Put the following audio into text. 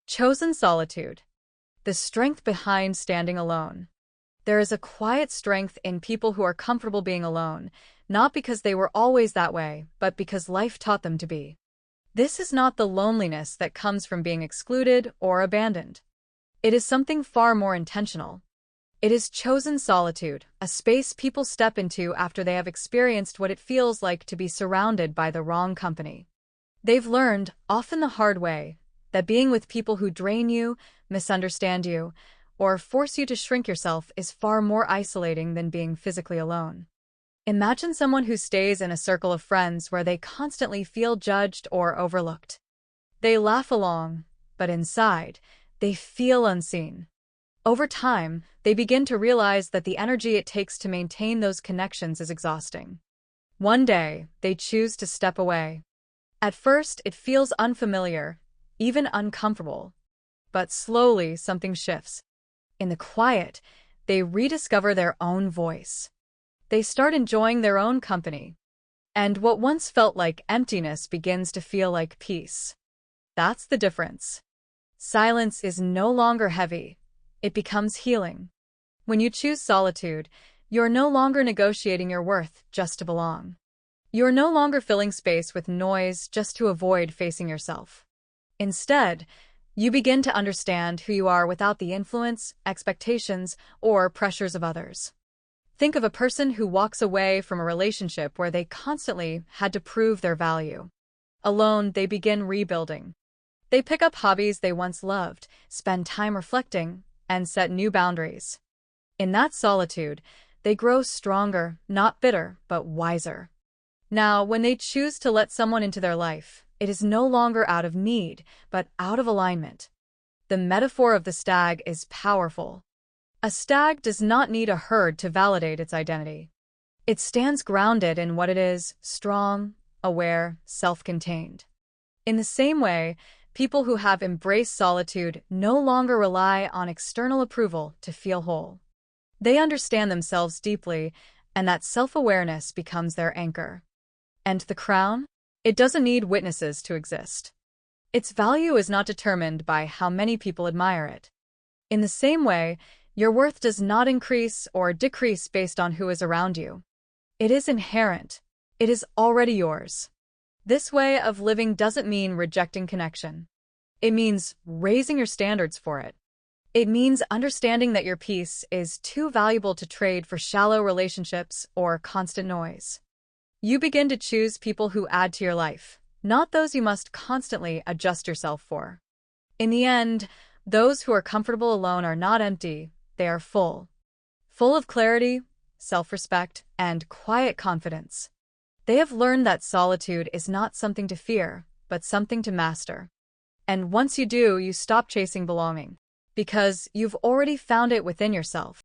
Chosen solitude. The strength behind standing alone. There is a quiet strength in people who are comfortable being alone, not because they were always that way, but because life taught them to be. This is not the loneliness that comes from being excluded or abandoned. It is something far more intentional. It is chosen solitude, a space people step into after they have experienced what it feels like to be surrounded by the wrong company. They've learned, often the hard way, that being with people who drain you, misunderstand you, or force you to shrink yourself is far more isolating than being physically alone. Imagine someone who stays in a circle of friends where they constantly feel judged or overlooked. They laugh along, but inside, they feel unseen. Over time, they begin to realize that the energy it takes to maintain those connections is exhausting. One day, they choose to step away. At first, it feels unfamiliar, even uncomfortable. But slowly, something shifts. In the quiet, they rediscover their own voice. They start enjoying their own company. And what once felt like emptiness begins to feel like peace. That's the difference. Silence is no longer heavy. It becomes healing. When you choose solitude, you're no longer negotiating your worth just to belong. You're no longer filling space with noise just to avoid facing yourself. Instead, you begin to understand who you are without the influence, expectations, or pressures of others. Think of a person who walks away from a relationship where they constantly had to prove their value. Alone, they begin rebuilding. They pick up hobbies they once loved, spend time reflecting, and set new boundaries. In that solitude, they grow stronger, not bitter, but wiser. Now, when they choose to let someone into their life, it is no longer out of need, but out of alignment. The metaphor of the stag is powerful. A stag does not need a herd to validate its identity. It stands grounded in what it is, strong, aware, self-contained. In the same way, people who have embraced solitude no longer rely on external approval to feel whole. They understand themselves deeply, and that self-awareness becomes their anchor. And the crown? It doesn't need witnesses to exist. Its value is not determined by how many people admire it. In the same way, your worth does not increase or decrease based on who is around you. It is inherent. It is already yours. This way of living doesn't mean rejecting connection. It means raising your standards for it. It means understanding that your peace is too valuable to trade for shallow relationships or constant noise. You begin to choose people who add to your life, not those you must constantly adjust yourself for. In the end, those who are comfortable alone are not empty, they are full. Full of clarity, self-respect, and quiet confidence. They have learned that solitude is not something to fear, but something to master. And once you do, you stop chasing belonging, because you've already found it within yourself.